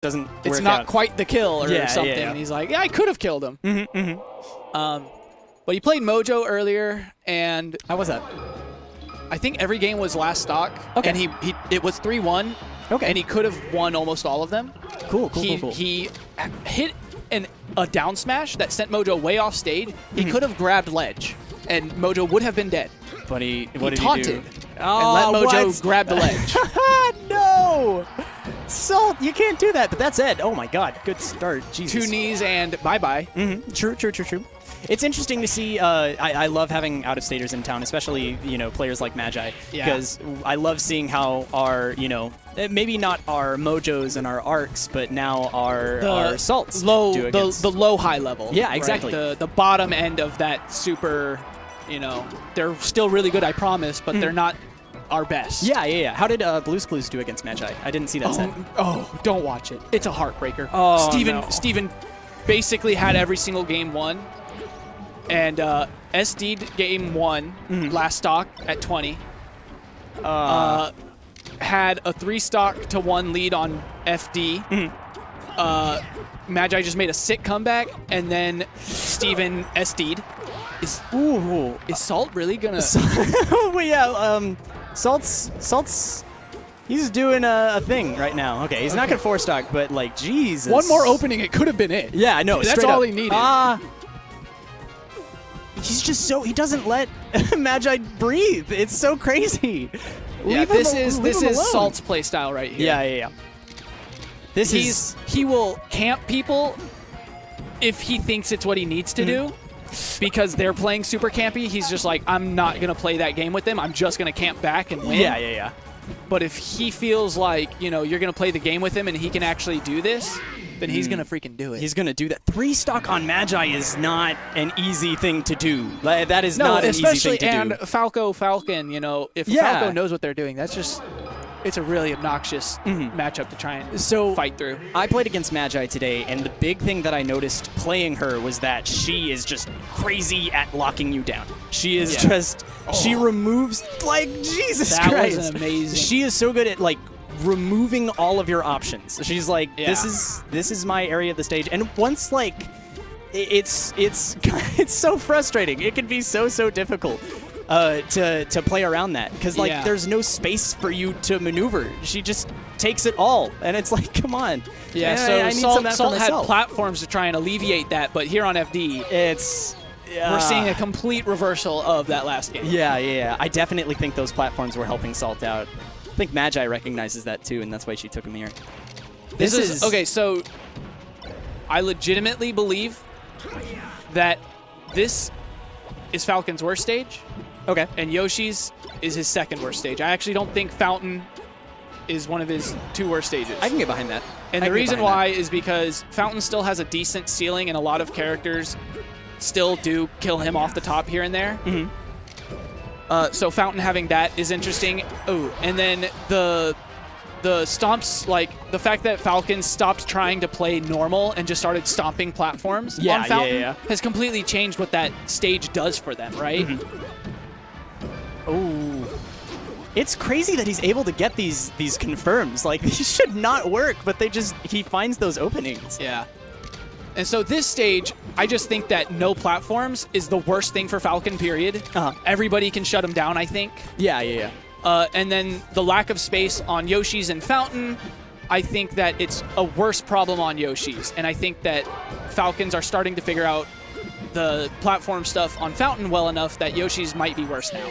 doesn't It's work not out. quite the kill or something. Yeah. And he's like, yeah, I could have killed him. But he played Mojo earlier, and How was that? I think every game was last stock. Okay. And it was 3-1. Okay. And he could have won almost all of them. Cool. He hit a down smash that sent Mojo way off stage. He could have grabbed ledge, and Mojo would have been dead. But he taunted he do? and let Mojo grab the ledge. No! Salt, you can't do that, but that's it. Oh my god, good start. Jesus. 2 knees and bye-bye. True. It's interesting to see. I love having out-of-staters in town, especially players like Magi, because I love seeing how our maybe not our Mojos and our Arcs, but now our Salts do against. the low-high level. Yeah, exactly. Right? The bottom end of that super. They're still really good, I promise, but they're not our best. Yeah. How did Blue's Clues do against Magi? I didn't see that set. Oh, don't watch it. It's a heartbreaker. Oh, no. Steven basically had every single game won. And SD'd game 1 last stock at 20. Had a 3-stock to 1 lead on FD. Magi just made a sick comeback, and then Steven SD'd. Is Salt really gonna? Well, yeah. Salt's. He's doing a thing right now. Okay, he's not gonna 4-stock, but like, Jesus. One more opening, it could have been it. Yeah, I know. That's all he needed. He's just he doesn't let Magi breathe. It's so crazy. Yeah, this is alone. Salt's playstyle right here. Yeah. He will camp people if he thinks it's what he needs to do. Because they're playing super campy, he's just like, I'm not going to play that game with them. I'm just going to camp back and win. Yeah. But if he feels like, you're going to play the game with him and he can actually do this, then he's going to freaking do it. He's going to do that. 3-stock on Magi is not an easy thing to do. That is not an easy thing to do. And Falcon, if Falco knows what they're doing, that's just... It's a really obnoxious matchup to try and fight through. I played against Magi today, and the big thing that I noticed playing her was that she is just crazy at locking you down. She is just... She removes... Like, Jesus Christ. That was amazing. She is so good at, like, removing all of your options. She's like, this is my area of the stage. And once, like... It's so frustrating. It can be so difficult. To play around that, because there's no space for you to maneuver. She just takes it all, and it's like, come on. Yeah, so Salt had platforms to try and alleviate that, but here on FD, we're seeing a complete reversal of that last game. Yeah. I definitely think those platforms were helping Salt out. I think Magi recognizes that too, and that's why she took him here. This is okay. So I legitimately believe that this is Falcon's worst stage. Okay. And Yoshi's is his second worst stage. I actually don't think Fountain is one of his 2 worst stages. I can get behind that. And the reason why is because Fountain still has a decent ceiling, and a lot of characters still do kill him off the top here and there. So Fountain having that is interesting. Oh, and then the stomps, like the fact that Falcon stopped trying to play normal and just started stomping platforms on Fountain has completely changed what that stage does for them, right? Oh, it's crazy that he's able to get these confirms. Like, these should not work, but he finds those openings. Yeah. And so this stage, I just think that no platforms is the worst thing for Falcon, period. Everybody can shut him down, I think. Yeah. And then the lack of space on Yoshi's and Fountain, I think that it's a worse problem on Yoshi's. And I think that Falcons are starting to figure out the platform stuff on Fountain well enough that Yoshi's might be worse now.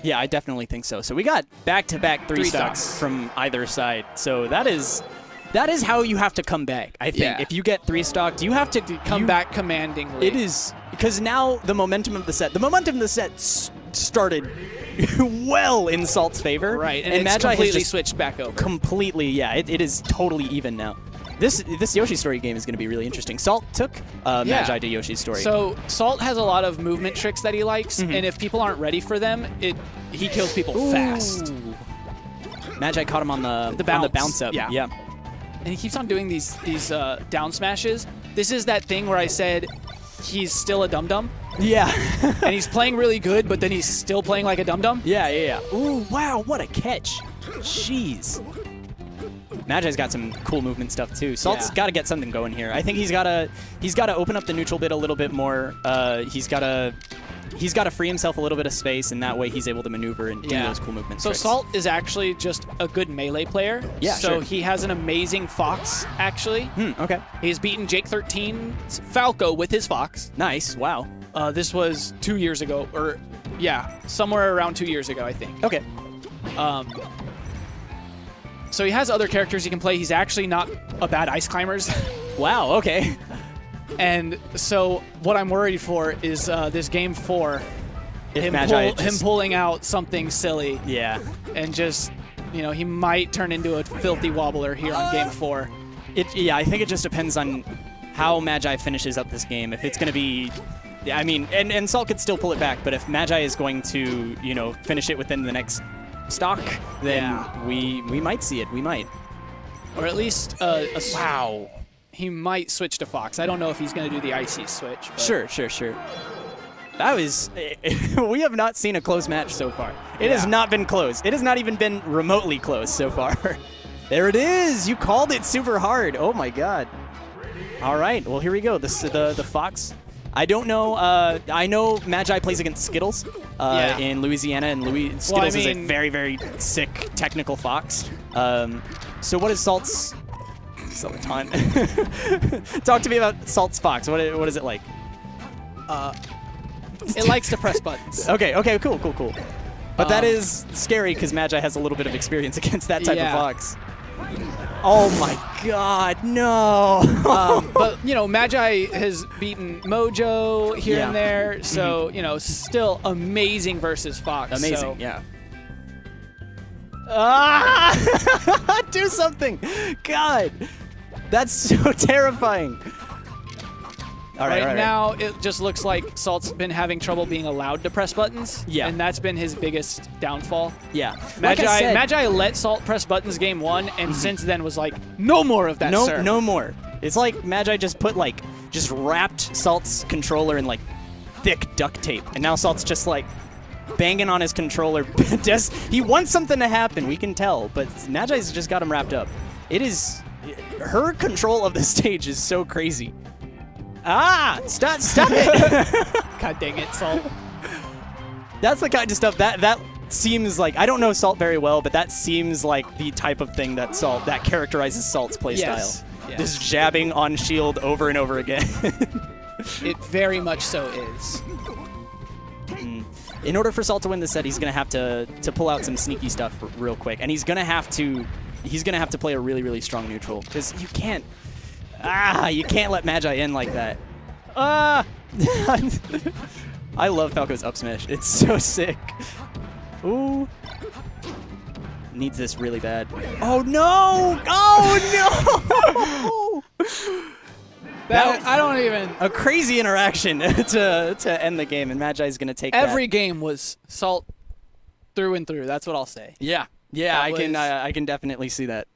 Yeah, I definitely think so. So we got back-to-back 3-stocks from either side. So that is how you have to come back, I think. Yeah. If you get 3-stocked, you have to come back commandingly. It is, because now the momentum of the set started well in Salt's favor. Right, and it's Magi completely switched back over. Completely, yeah. It is totally even now. This Yoshi story game is going to be really interesting. Salt took Magi to Yoshi's story. So Salt has a lot of movement tricks that he likes, and if people aren't ready for them, he kills people fast. Magi caught him on the bounce up. Yeah. And he keeps on doing these down smashes. This is that thing where I said he's still a dum-dum. Yeah. And he's playing really good, but then he's still playing like a dum-dum. Yeah. Ooh, wow, what a catch. Jeez. Magi's got some cool movement stuff too. Salt's got to get something going here. I think he's got to open up the neutral bit a little bit more. He's got to free himself a little bit of space, and that way he's able to maneuver and do those cool movements. So Salt is actually just a good melee player. Yeah, So he has an amazing Fox, actually. Okay. He's beaten Jake 13's Falco with his Fox. Nice. Wow. This was 2 years ago, or somewhere around 2 years ago, I think. Okay. So he has other characters he can play. He's actually not a bad ice climbers. Wow. Okay. And so what I'm worried for is this game 4, If him pulling out something silly. Yeah. And just, he might turn into a filthy wobbler here on game 4. I think it just depends on how Magi finishes up this game. If it's going to be, I mean, and Salt could still pull it back, but if Magi is going to, finish it within the next stock, then we might see it. We might. Or at least wow. He might switch to Fox. I don't know if he's going to do the icy switch. But. Sure. That was... we have not seen a close match so far. It has not been close. It has not even been remotely close so far. There it is. You called it super hard. Oh, my God. All right. Well, here we go. The Fox. I don't know. I know Magi plays against Skittles in Louisiana, and Skittles is a very, very sick technical Fox. So what is Salt's... Time. Talk to me about Salt's Fox. What is it like? It likes to press buttons. Okay, cool. But that is scary because Magi has a little bit of experience against that type of Fox. Oh my God, no! But Magi has beaten Mojo here and there, so still amazing versus Fox. Amazing, so. Do something! God, that's so terrifying. All right. Now, it just looks like Salt's been having trouble being allowed to press buttons. Yeah. And that's been his biggest downfall. Yeah. Magi let Salt press buttons game 1, and since then was like, no more of that, sir. No more. It's like Magi just just wrapped Salt's controller in thick duct tape, and now Salt's just banging on his controller. He wants something to happen, we can tell, but Magi's just got him wrapped up. Her control of the stage is so crazy. Stop it! God dang it, Salt. That's the kind of stuff that seems like, I don't know Salt very well, but that seems like the type of thing that characterizes Salt's playstyle. Yes. Just jabbing on shield over and over again. It very much so is. In order for Salt to win this set, he's gonna have to pull out some sneaky stuff real quick, and he's gonna have to play a really, really strong neutral, because you can't let Magi in like that. I love Falco's up smash. It's so sick. Ooh. Needs this really bad. Oh no! Oh no! I don't even... A crazy interaction to end the game, and Magi's going to take Every game was Salt through and through. That's what I'll say. Yeah, I can definitely see that.